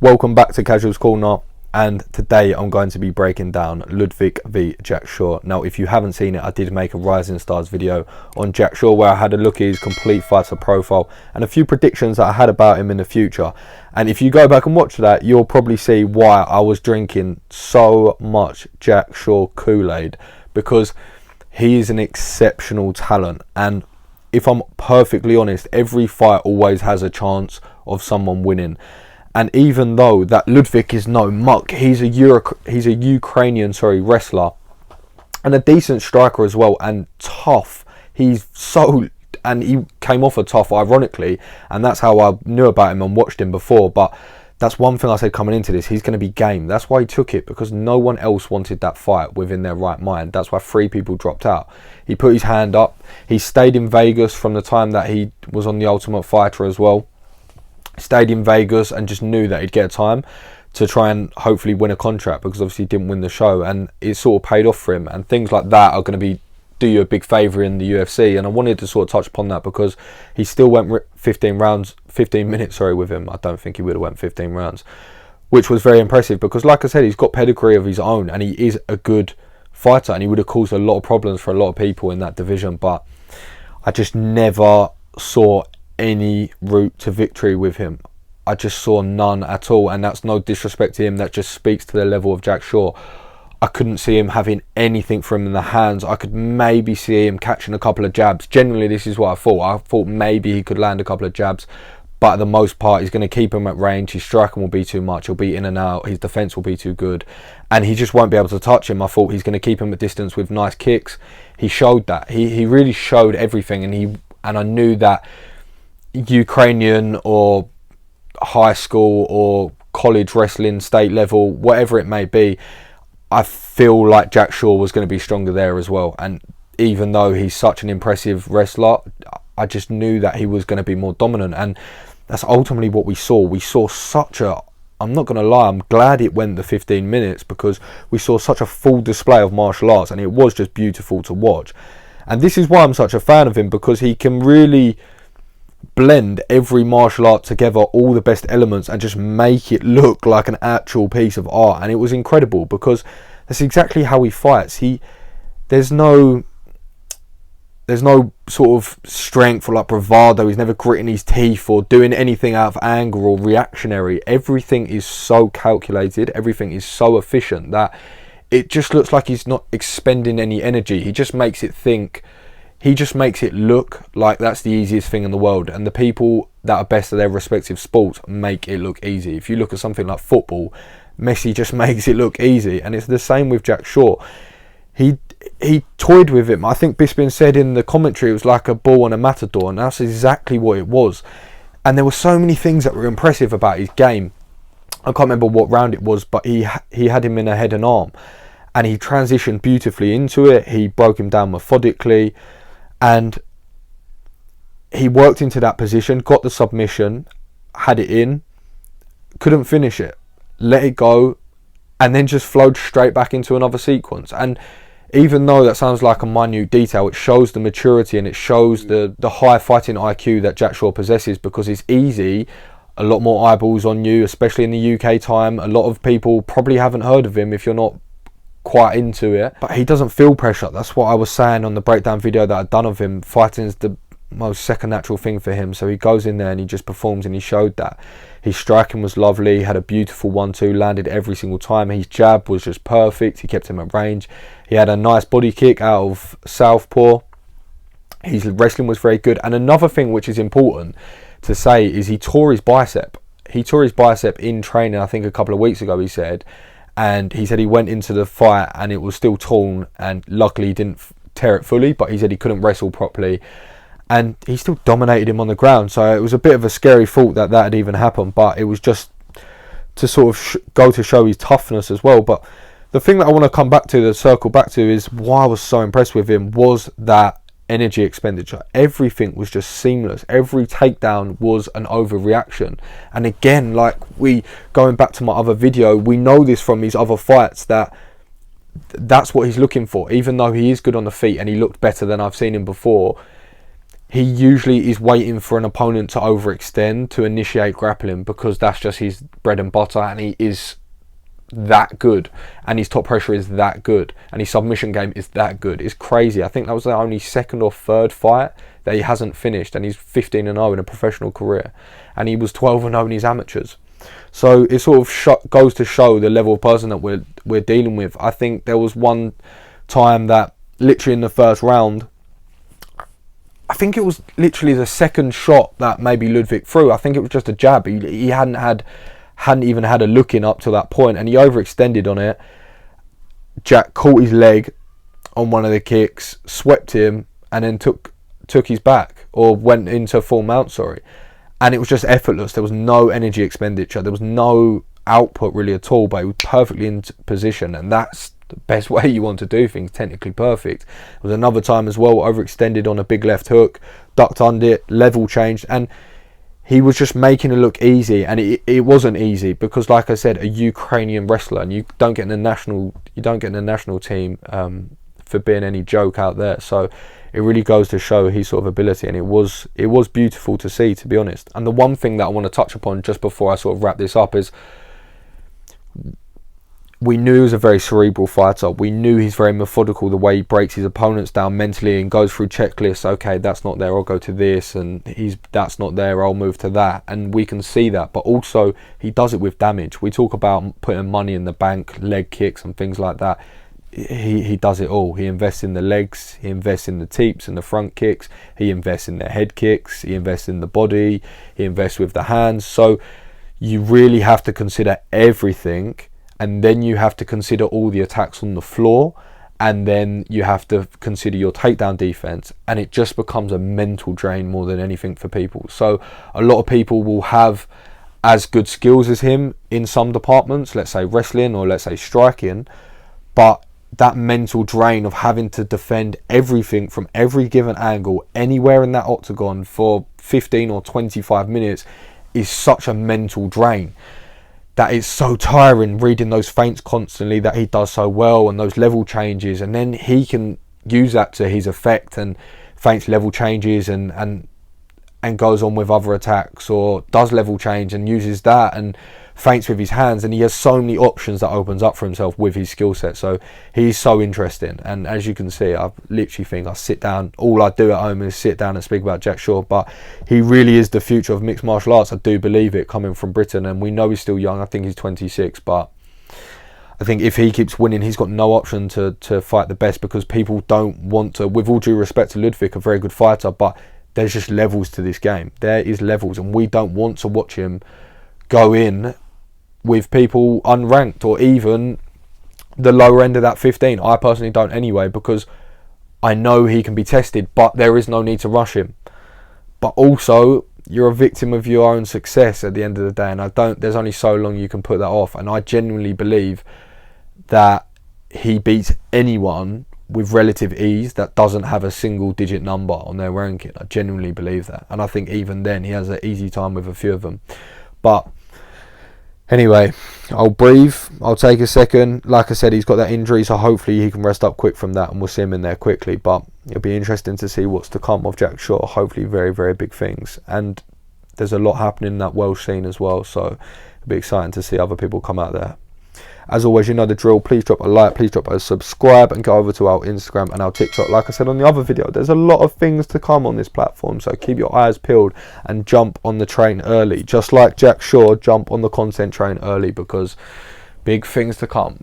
Welcome back to Casuals Corner, and today I'm going to be breaking down Liudviq v Jack Shaw. Now, if you haven't seen it, I did make a Rising Stars video on Jack Shaw where I had a look at his complete fighter profile and a few predictions that I had about him in the future. And if you go back and watch that, you'll probably see why I was drinking so much Jack Shaw Kool-Aid, because he is an exceptional talent. And if I'm perfectly honest, every fight always has a chance of someone winning. And even though that Liudviq is no muck, he's a Ukrainian wrestler and a decent striker as well, and tough. And he came off a tough, ironically, and that's how I knew about him and watched him before. But that's one thing I said coming into this: he's going to be game. That's why he took it, because no one else wanted that fight within their right mind. That's why 3 people dropped out. He put his hand up. He stayed in Vegas from the time that he was on The Ultimate Fighter as well. Stayed in Vegas and just knew that he'd get a time to try and hopefully win a contract, because obviously he didn't win the show, and it sort of paid off for him. And things like that are going to do you a big favour in the UFC, and I wanted to sort of touch upon that because he still went 15 minutes with him. I don't think he would have went 15 rounds, which was very impressive because, like I said, he's got pedigree of his own and he is a good fighter, and he would have caused a lot of problems for a lot of people in that division. But I just never saw any route to victory with him. I just saw none at all, and that's no disrespect to him, that just speaks to the level of Jack Shaw. I couldn't see him having anything for him in the hands. I could maybe see him catching a couple of jabs. Generally, this is what I thought maybe he could land a couple of jabs, but for the most part he's going to keep him at range. His striking will be too much, he'll be in and out, his defense will be too good, and he just won't be able to touch him. I thought he's going to keep him at distance with nice kicks. He showed that. He really showed everything, and I knew that Ukrainian or high school or college wrestling, state level, whatever it may be, I feel like Jack Shaw was going to be stronger there as well. And even though he's such an impressive wrestler, I just knew that he was going to be more dominant, and that's ultimately what we saw. We saw I'm not going to lie, I'm glad it went the 15 minutes because we saw such a full display of martial arts, and it was just beautiful to watch. And this is why I'm such a fan of him, because he can really blend every martial art together, all the best elements, and just make it look like an actual piece of art. And it was incredible because that's exactly how he fights. There's no sort of strength or like bravado. He's never gritting his teeth or doing anything out of anger or reactionary. Everything is so calculated, everything is so efficient that it just looks like he's not expending any energy. He just makes it look like that's the easiest thing in the world, and the people that are best at their respective sports make it look easy. If you look at something like football, Messi just makes it look easy, and it's the same with Jack Shaw. He toyed with him. I think Bisping said in the commentary it was like a ball on a matador, and that's exactly what it was. And there were so many things that were impressive about his game. I can't remember what round it was, but he had him in a head and arm, and he transitioned beautifully into it. He broke him down methodically, and he worked into that position, got the submission, had it in, couldn't finish it, let it go, and then just flowed straight back into another sequence. And even though that sounds like a minute detail, it shows the maturity and it shows the high fighting IQ that Jack Shaw possesses, because it's easy, a lot more eyeballs on you, especially in the UK time. A lot of people probably haven't heard of him if you're not quite into it, but he doesn't feel pressure. That's what I was saying on the breakdown video that I'd done of him. Fighting's the most second natural thing for him, so he goes in there and he just performs, and he showed that. His striking was lovely, he had a beautiful 1-2, landed every single time. His jab was just perfect, he kept him at range. He had a nice body kick out of southpaw. His wrestling was very good. And another thing which is important to say is he tore his bicep. He tore his bicep in training, I think a couple of weeks ago, he said. And he said he went into the fight and it was still torn, and luckily he didn't tear it fully, but he said he couldn't wrestle properly, and he still dominated him on the ground. So it was a bit of a scary thought that had even happened, but it was just to sort of go to show his toughness as well. But the thing that I want to circle back to is why I was so impressed with him was that energy expenditure. Everything was just seamless. Every takedown was an overreaction. And again, going back to my other video, we know this from his other fights, that's what he's looking for. Even though he is good on the feet and he looked better than I've seen him before, he usually is waiting for an opponent to overextend to initiate grappling, because that's just his bread and butter, and he is that good, and his top pressure is that good, and his submission game is that good. It's crazy. I think that was the only second or third fight that he hasn't finished, and he's 15-0 in a professional career, and he was 12-0 in his amateurs. So it sort of goes to show the level of person that we're dealing with. I think there was one time that literally in the first round, I think it was literally the second shot that maybe Liudviq threw. I think it was just a jab. He hadn't even had a look in up to that point, and he overextended on it. Jack caught his leg on one of the kicks, swept him, and then took his back, or went into full mount, sorry. And it was just effortless. There was no energy expenditure. There was no output really at all, but he was perfectly in position, and that's the best way you want to do things, technically perfect. There was another time as well, overextended on a big left hook, ducked under it, level changed, and he was just making it look easy, and it wasn't easy, because like I said, a Ukrainian wrestler, and you don't get in the national team for being any joke out there. So it really goes to show his sort of ability, and it was beautiful to see, to be honest. And the one thing that I want to touch upon just before I sort of wrap this up is, we knew he was a very cerebral fighter. We knew he's very methodical, the way he breaks his opponents down mentally and goes through checklists. Okay, that's not there, I'll go to this, and that's not there, I'll move to that. And we can see that, but also he does it with damage. We talk about putting money in the bank, leg kicks and things like that. He does it all. He invests in the legs, he invests in the teeps and the front kicks, he invests in the head kicks, he invests in the body, he invests with the hands. So you really have to consider everything, and then you have to consider all the attacks on the floor, and then you have to consider your takedown defense, and it just becomes a mental drain more than anything for people. So a lot of people will have as good skills as him in some departments, let's say wrestling or let's say striking, but that mental drain of having to defend everything from every given angle anywhere in that octagon for 15 or 25 minutes is such a mental drain that it's so tiring, reading those feints constantly that he does so well, and those level changes, and then he can use that to his effect and feints level changes and goes on with other attacks, or does level change and uses that and feints with his hands, and he has so many options that opens up for himself with his skill set. So he's so interesting, and as you can see, I literally think I sit down, all I do at home is sit down and speak about Jack Shaw, but he really is the future of mixed martial arts. I do believe it, coming from Britain, and we know he's still young. I think he's 26, but I think if he keeps winning, he's got no option to fight the best, because people don't want to, with all due respect to Liudviq, a very good fighter, but there's just levels to this game. There is levels, and we don't want to watch him go in with people unranked, or even the lower end of that 15. I personally don't anyway, because I know he can be tested, but there is no need to rush him. But also, you're a victim of your own success at the end of the day, and there's only so long you can put that off. And I genuinely believe that he beats anyone with relative ease that doesn't have a single digit number on their ranking. I genuinely believe that, and I think even then he has an easy time with a few of them. But anyway, I'll breathe, I'll take a second. Like I said, he's got that injury, so hopefully he can rest up quick from that, and we'll see him in there quickly. But it'll be interesting to see what's to come of Jack Shaw. Hopefully very, very big things, and there's a lot happening in that Welsh scene as well, so it'll be exciting to see other people come out there. As always, you know the drill. Please drop a like, please drop a subscribe, and go over to our Instagram and our TikTok. Like I said on the other video, there's a lot of things to come on this platform, so keep your eyes peeled and jump on the train early. Just like Jack Shaw, jump on the content train early, because big things to come.